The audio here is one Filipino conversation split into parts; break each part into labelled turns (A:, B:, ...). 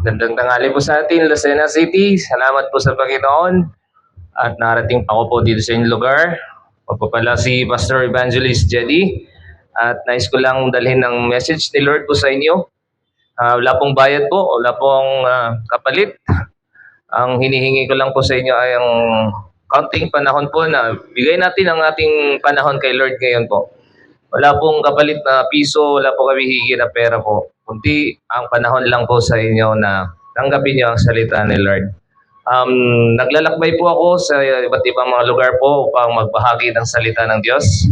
A: Magandang tanghali po sa atin, Lucena City. Salamat po sa Panginoon at narating pa ako po dito sa inyong lugar. Ako po pala si Pastor Evangelist Jedi at nais ko lang dalhin ng message ni Lord po sa inyo. Wala pong bayad po, wala pong kapalit. Ang hinihingi ko lang po sa inyo ay ang kaunting panahon po na bigay natin ang ating panahon kay Lord ngayon po. Wala pong kapalit na piso, wala po kami hihingi na pera po. Kundi ang panahon lang po sa inyo na tanggapin niyo ang salita ni Lord. Naglalakbay po ako sa iba't ibang mga lugar po upang magbahagi ng salita ng Diyos.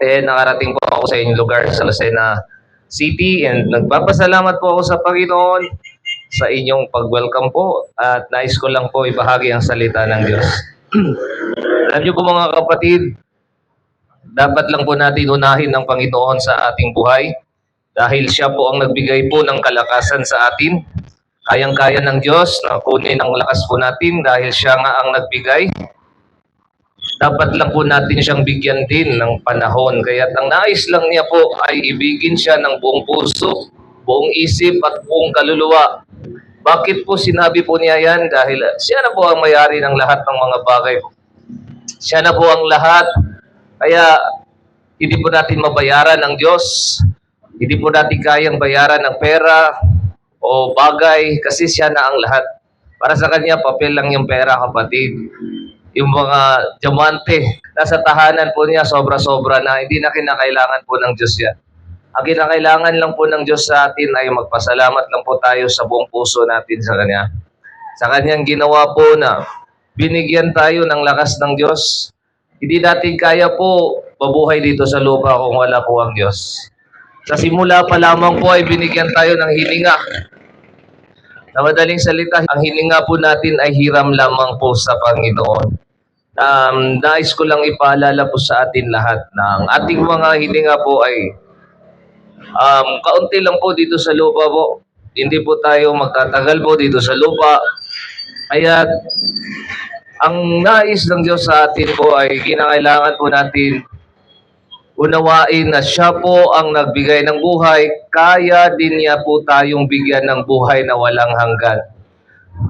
A: Nakarating po ako sa inyong lugar sa Lucena City and nagpapasalamat po ako sa Panginoon sa inyong pag-welcome po at nais ko lang po ibahagi ang salita ng Diyos. Alam niyo po mga kapatid, dapat lang po natin unahin ng Panginoon sa ating buhay dahil siya po ang nagbigay po ng kalakasan sa atin. Kayang-kaya ng Diyos na kunin ang lakas po natin dahil siya nga ang nagbigay. Dapat lang po natin siyang bigyan din ng panahon. Kaya ang nais lang niya po ay ibigin siya ng buong puso, buong isip at buong kaluluwa. Bakit po sinabi po niya yan? Dahil siya na po ang may-ari ng lahat ng mga bagay. Siya na po ang lahat. Kaya hindi po natin mabayaran ng Diyos. Hindi po natin kayang bayaran ng pera o bagay kasi siya na ang lahat. Para sa kanya, papel lang yung pera, kapatid. Yung mga diamante, nasa tahanan po niya, sobra-sobra na, hindi na kinakailangan po ng Diyos yan. Ang kinakailangan lang po ng Diyos sa atin ay magpasalamat lang po tayo sa buong puso natin sa Kanya. Sa Kanyang ginawa po na binigyan tayo ng lakas ng Diyos. Hindi natin kaya po mabuhay dito sa lupa kung wala po ang Diyos. Sa simula pa lamang po ay binigyan tayo ng hininga. Sa madaling salita, ang hininga po natin ay hiram lamang po sa Panginoon. Nais ko lang ipaalala po sa atin lahat na ang ating mga hininga po ay kaunti lang po dito sa lupa po. Hindi po tayo magtatagal po dito sa lupa. Kaya ang nais ng Diyos sa atin po ay kinakailangan po natin unawain na siya po ang nagbigay ng buhay, kaya din niya po tayong bigyan ng buhay na walang hanggan.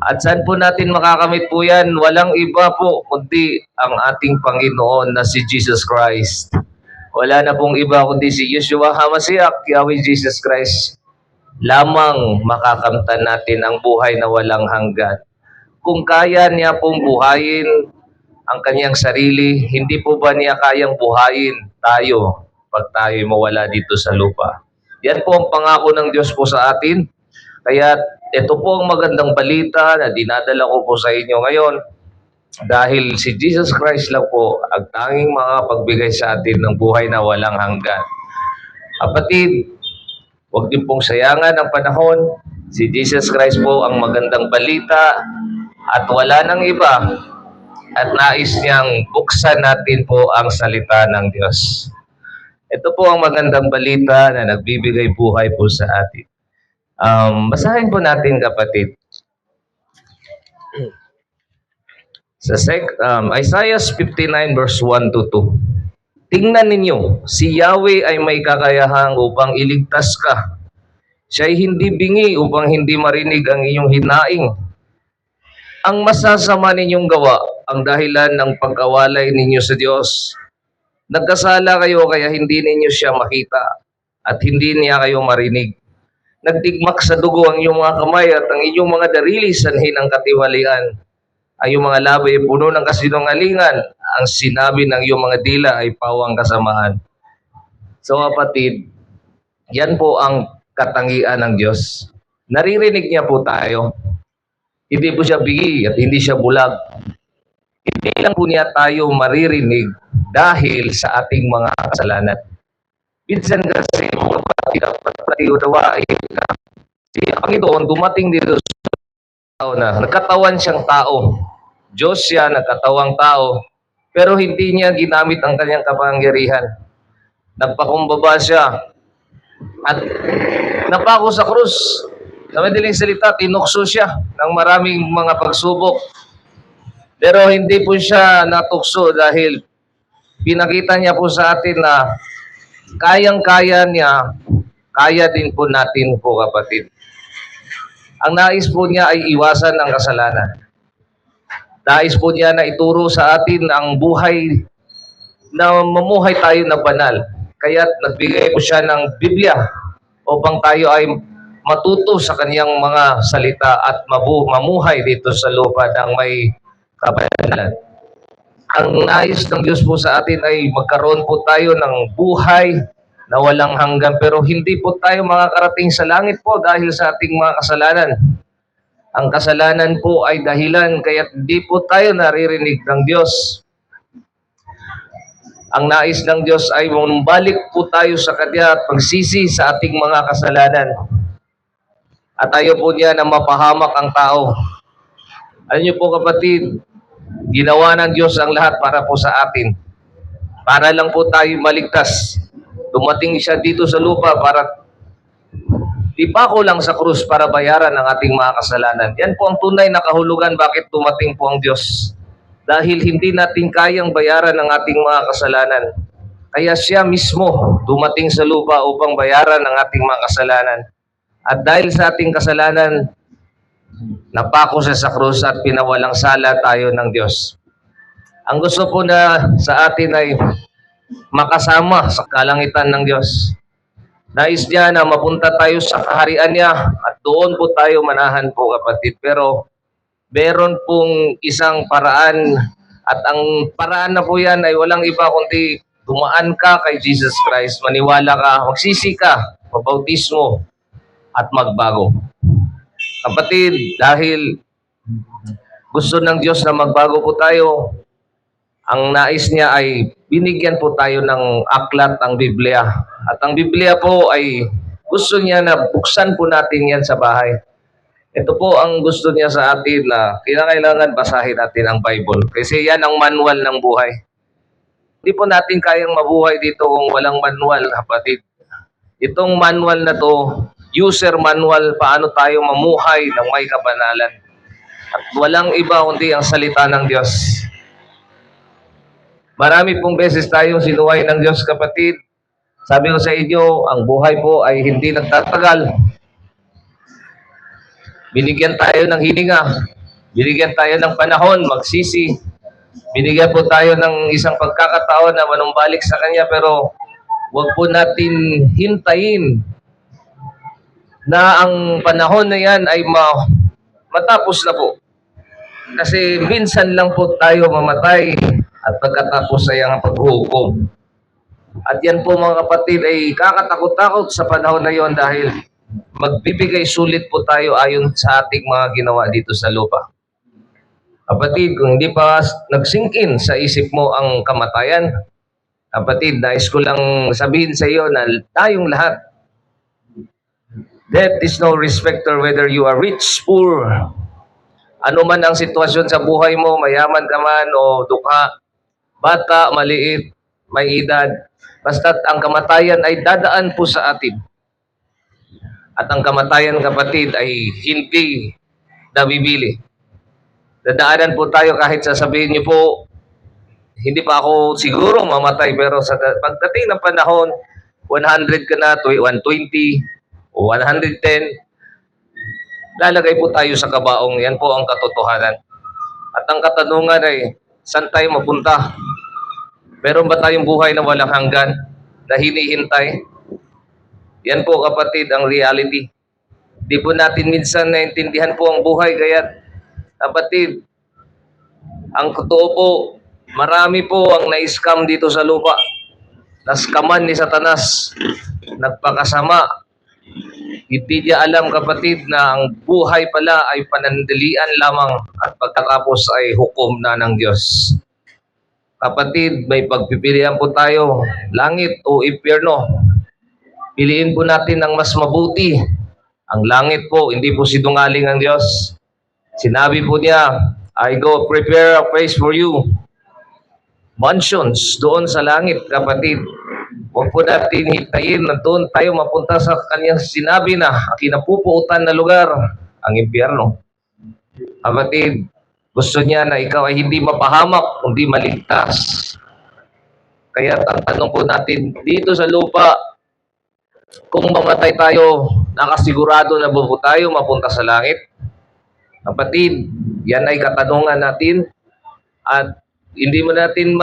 A: At saan po natin makakamit po yan? Walang iba po kundi ang ating Panginoon na si Jesus Christ. Wala na pong iba kundi si Yeshua HaMashiach, Yahweh Jesus Christ. Lamang makakamtan natin ang buhay na walang hanggan. Kung kaya niya pong buhayin ang kanyang sarili, hindi po ba niya kayang buhayin tayo pag tayo'y mawala dito sa lupa? Yan po ang pangako ng Diyos po sa atin. Kaya ito po ang magandang balita na dinadala ko po sa inyo ngayon dahil si Jesus Christ lang po ang tanging makapagbigay sa atin ng buhay na walang hanggan. Kapatid, huwag din pong sayangan ang panahon. Si Jesus Christ po ang magandang balita at wala nang iba at nais niyang buksan natin po ang salita ng Diyos. Ito po ang magandang balita na nagbibigay buhay po sa atin. Basahin po natin, kapatid. Sa Isaiah 59 verse 1 to 2. Tingnan ninyo, si Yahweh ay may kakayahang upang iligtas ka. Siya'y hindi bingi upang hindi marinig ang iyong hinaing. Ang masasama ninyong gawa ang dahilan ng pagkawalay ninyo sa Diyos. Nagkasala kayo kaya hindi ninyo siya makita at hindi niya kayo marinig. Nagdigmak sa dugo ang iyong mga kamay at ang iyong mga darili sanhi ng katiwalian. Ang iyong mga labi ay puno ng kasinungalingan. Ang sinabi ng iyong mga dila ay pawang kasamaan. So kapatid, yan po ang katangian ng Diyos. Naririnig niya po tayo. Hindi po siya bigi at hindi siya bulag. Hindi lang po niya tayo maririnig dahil sa ating mga kasalanan. Minsan kasi mga kapatid, dapat patiunawain na si Panginoon dumating dito sa tao na nagkatawan siyang tao. Diyos siya, nagkatawang tao, pero hindi niya ginamit ang kanyang kapangyarihan. Nagpakumbaba siya at napako sa krus. Sa madaling salita, tinukso siya ng maraming mga pagsubok. Pero hindi po siya natukso dahil pinakita niya po sa atin na kayang-kaya niya, kaya din po natin po, kapatid. Ang nais po niya ay iwasan ang kasalanan. Nais po niya na ituro sa atin ang buhay na mamuhay tayo na banal. Kaya nagbigay po siya ng Biblia upang tayo ay matuto sa kaniyang mga salita at mamuhay dito sa lupa ng may kabanalan. Ang nais ng Diyos po sa atin ay magkaroon po tayo ng buhay na walang hanggan, pero hindi po tayo makakarating sa langit po dahil sa ating mga kasalanan. Ang kasalanan po ay dahilan kaya hindi po tayo naririnig ng Diyos. Ang nais ng Diyos ay bumalik po tayo sa Kanya at magsisi sa ating mga kasalanan. At ayaw po niya na mapahamak ang tao. Alam niyo po kapatid, ginawa ng Diyos ang lahat para po sa atin. Para lang po tayo maligtas. Dumating siya dito sa lupa para ipako lang sa krus para bayaran ang ating mga kasalanan. Yan po ang tunay na kahulugan bakit dumating po ang Diyos. Dahil hindi natin kayang bayaran ang ating mga kasalanan. Kaya siya mismo dumating sa lupa upang bayaran ang ating mga kasalanan. At dahil sa ating kasalanan, napako siya sa krus at pinawalang sala tayo ng Diyos. Ang gusto po na sa atin ay makasama sa kalangitan ng Diyos. Nais niya na mapunta tayo sa kaharian niya at doon po tayo manahan po kapatid. Pero meron pong isang paraan at ang paraan na po yan ay walang iba kundi dumaan ka kay Jesus Christ, maniwala ka, magsisi ka, mabautismo at magbago. Kapatid, dahil gusto ng Diyos na magbago po tayo, ang nais niya ay binigyan po tayo ng aklat, ang Biblia. At ang Biblia po ay gusto niya na buksan po natin yan sa bahay. Ito po ang gusto niya sa atin na kailangan basahin natin ang Bible. Kasi yan ang manual ng buhay. Hindi po natin kayang mabuhay dito kung walang manual, kapatid. Itong manual na to, user manual, paano tayo mamuhay ng may kabanalan. At walang iba kundi ang salita ng Diyos. Marami pong beses tayong sinuway ng Diyos, kapatid. Sabi ko sa inyo, ang buhay po ay hindi nagtatagal. Binigyan tayo ng hininga. Binigyan tayo ng panahon, magsisi. Binigyan po tayo ng isang pagkakataon na manumbalik sa Kanya, pero huwag po natin hintayin na ang panahon na yan ay matapos na po. Kasi minsan lang po tayo mamatay at pagkatapos ay ang paghuhukom. At yan po mga kapatid ay kakatakot-takot sa panahon na yon dahil magbibigay sulit po tayo ayon sa ating mga ginawa dito sa lupa. Kapatid, kung hindi pa nag-sink in sa isip mo ang kamatayan, kapatid, nais ko lang sabihin sa iyo na tayong lahat, death is no respecter whether you are rich, poor, ano man ang sitwasyon sa buhay mo, mayaman ka man o dukha, bata, maliit, may edad, basta't ang kamatayan ay dadaan po sa atin. At ang kamatayan, kapatid, ay hindi nabibili. Dadaanan po tayo kahit sasabihin niyo po, hindi pa ako siguro mamatay, pero sa pagdating ng panahon, 100 ka na, 120, o 110, lalagay po tayo sa kabaong. Yan po ang katotohanan. At ang katanungan ay, saan tayo mapunta? Meron ba tayong buhay na walang hanggan, na hinihintay? Yan po kapatid ang reality. Di po natin minsan naintindihan po ang buhay, kaya kapatid, ang totoo po, marami po ang na-scam dito sa lupa. Naskaman ni Satanas, nagpakasama. Hindi niya alam kapatid na ang buhay pala ay panandalian lamang at pagkatapos ay hukom na ng Diyos. Kapatid, may pagpipilian po tayo, langit o impyerno. Piliin po natin ang mas mabuti. Ang langit po, hindi po sinungaling ang Diyos. Sinabi po niya, I go prepare a place for you. Mansions doon sa langit, kapatid. Huwag po natin hintayin na doon tayo mapunta sa kanyang sinabi na kinapupuutan na lugar, ang impyerno. Kapatid, gusto niya na ikaw ay hindi mapahamak, kundi maligtas. Kaya ang tanong po natin dito sa lupa, kung mamatay tayo, Nakasigurado na ba po tayo mapunta sa langit? Kapatid, yan ay katanungan natin at hindi mo natin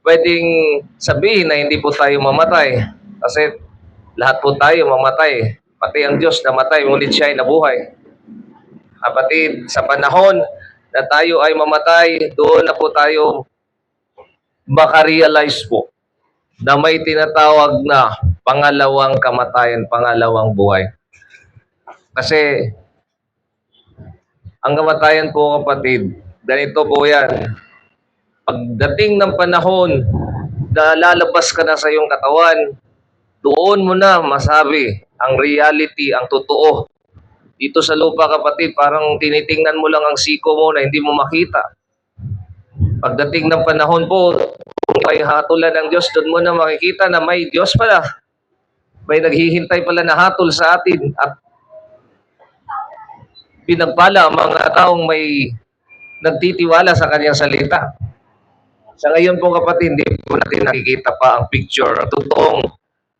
A: pwedeng sabihin na hindi po tayo mamatay kasi lahat po tayo mamatay. Pati ang Diyos namatay, ngunit siya ay nabuhay. Kapatid, sa panahon na tayo ay mamatay, doon na po tayo makarealize po na may tinatawag na pangalawang kamatayan, pangalawang buhay. Kasi ang kamatayan po, kapatid, ganito po yan. Pagdating ng panahon na lalabas ka na sa iyong katawan, doon mo na masabi ang reality, ang totoo. Dito sa lupa, kapatid, parang tinitingnan mo lang ang siko mo na hindi mo makita. Pagdating ng panahon po, kung may hatulan ng Diyos, doon mo na makikita na may Diyos pala. May naghihintay pala na hatol sa atin at pinagpala ang mga taong may nagtitiwala sa kanyang salita. Sa ngayon po, kapatid, hindi po natin nakikita pa ang picture, ang totoong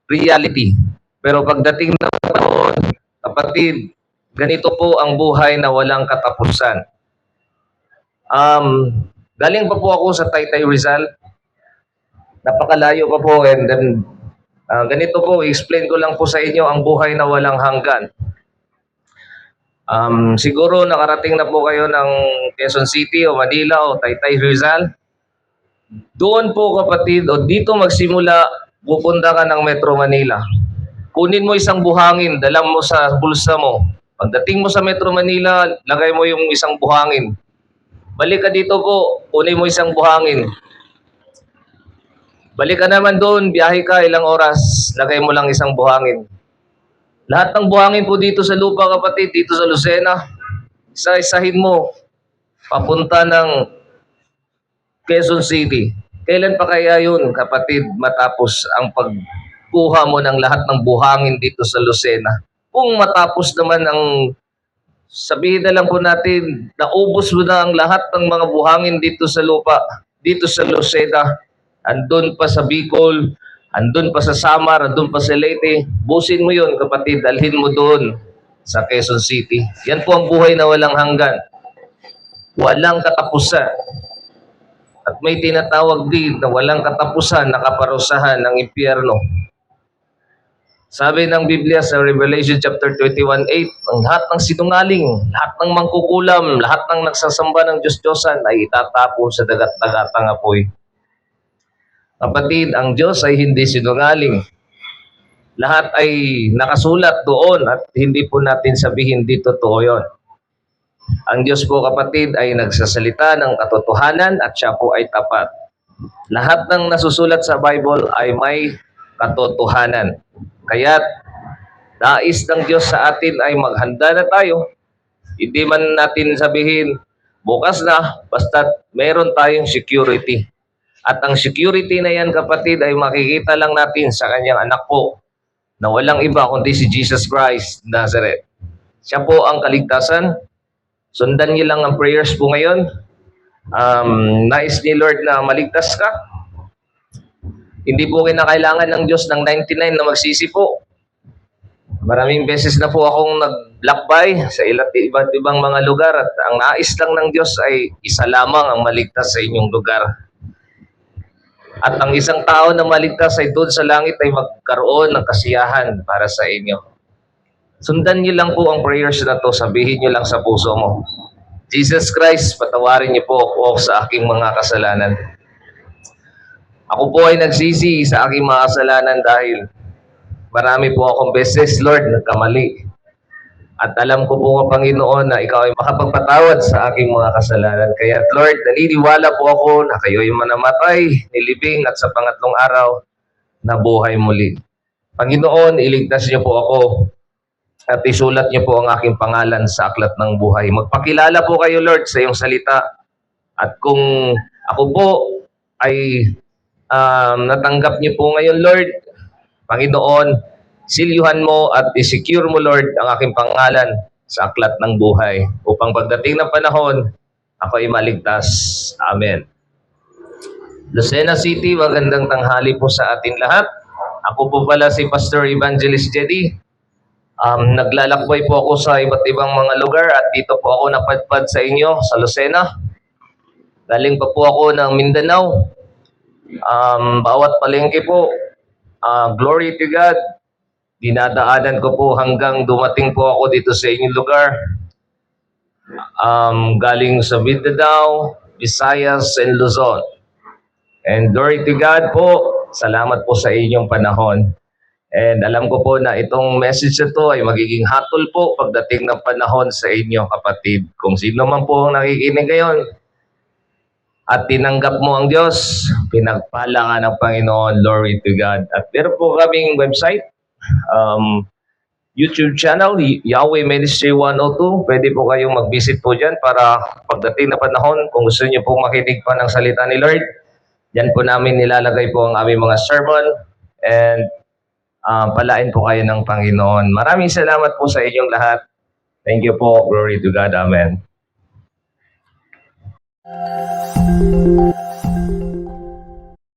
A: reality. Pero pagdating ng panahon, kapatid, ganito po ang buhay na walang katapusan. Galing pa po ako sa Taytay Rizal. Napakalayo pa po and then ganito po, explain ko lang po sa inyo ang buhay na walang hanggan. Siguro nakarating na po kayo ng Quezon City o Manila o Taytay Rizal. Doon po, kapatid, o dito magsimula, pupunta ka ng Metro Manila. Kunin mo isang buhangin, dala mo sa bulsa mo. Pagdating mo sa Metro Manila, lagay mo yung isang buhangin. Balik ka dito po, kunin mo isang buhangin. Balik ka naman doon, biyahe ka ilang oras, lagay mo lang isang buhangin. Lahat ng buhangin po dito sa lupa, kapatid, dito sa Lucena, isa-isahin mo, papunta ng Quezon City. Kailan pa kaya yun, kapatid, matapos ang pagkuha mo ng lahat ng buhangin dito sa Lucena? Kung matapos naman ang, sabihin na lang po natin, naubos mo na ang lahat ng mga buhangin dito sa lupa, dito sa Lucena, andun pa sa Bicol, andun pa sa Samar, andun pa sa Leyte, busin mo yun, kapatid, dalhin mo doon sa Quezon City. Yan po ang buhay na walang hanggan. Walang katapusan. At may tinatawag din na walang katapusan na kaparusahan ng impyerno. Sabi ng Biblia sa Revelation chapter 21:8, ang lahat ng sinungaling, lahat ng mangkukulam, lahat ng nagsasamba ng Diyos-Diyosan ay itatapon sa dagat-dagatang apoy. Kapatid, ang Diyos ay hindi sinungaling. Lahat ay nakasulat doon at hindi po natin sabihin di totoo yun. Ang Diyos po, kapatid, ay nagsasalita ng katotohanan at siya po ay tapat. Lahat ng nasusulat sa Bible ay may katotohanan. Kaya't nais ng Diyos sa atin ay maghanda na tayo. Hindi man natin sabihin, bukas na, basta meron tayong security. At ang security na yan, kapatid, ay makikita lang natin sa kanyang anak po na walang iba kundi si Jesus Christ Nazareth. Siya po ang kaligtasan. Sundan niyo lang ang prayers po ngayon. Nais ni Lord na maligtas ka. Hindi po kinakailangan ng Diyos ng 99 na magsisi po. Maraming beses na po akong naglakbay sa iba't ibang mga lugar at ang nais lang ng Diyos ay isa lamang ang maligtas sa inyong lugar. At ang isang tao na maligtas ay doon sa langit ay magkaroon ng kasiyahan para sa inyo. Sundan niyo lang po ang prayers na to, sabihin niyo lang sa puso mo, Jesus Christ, patawarin niyo po ako sa aking mga kasalanan. Ako po ay nagsisi sa aking mga kasalanan dahil marami po akong beses, Lord, nagkamali. At alam ko po, Panginoon, na ikaw ay makapagpatawad sa aking mga kasalanan. Kaya, Lord, naniniwala po ako na kayo ay manamatay, nilibing at sa pangatlong araw, nabuhay muli. Panginoon, iligtas niyo po ako at isulat niyo po ang aking pangalan sa aklat ng buhay. Magpakilala po kayo, Lord, sa iyong salita. At kung ako po ay natanggap niyo po ngayon, Lord, Panginoon, silyuhan mo at i-secure mo, Lord, ang aking pangalan sa aklat ng buhay upang pagdating ng panahon, ako ay maligtas. Amen. Lucena City, magandang tanghali po sa atin lahat. Ako po pala si Pastor Evangelist Jedi. Naglalakbay po ako sa iba't ibang mga lugar at dito po ako napadpad sa inyo sa Lucena. Galing pa po ako ng Mindanao. Bawat palengke po, glory to God, dinadaanan ko po hanggang dumating po ako dito sa inyong lugar. Galing sa Mindanao, Visayas, and Luzon. And glory to God po, salamat po sa inyong panahon. And alam ko po na itong message na to ay magiging hatol po pagdating ng panahon sa inyo, kapatid. Kung sino man po ang nakikinig ngayon at tinanggap mo ang Diyos, pinagpala ka ng Panginoon, glory to God. At meron po kaming website, YouTube channel, Yahweh Ministry 102. Pwede po kayong mag-visit po dyan para pagdating na panahon, kung gusto niyo po makinig pa ng salita ni Lord, dyan po namin nilalagay po ang aming mga sermon and palain po kayo ng Panginoon. Maraming salamat po sa inyong lahat. Thank you po. Glory to God. Amen.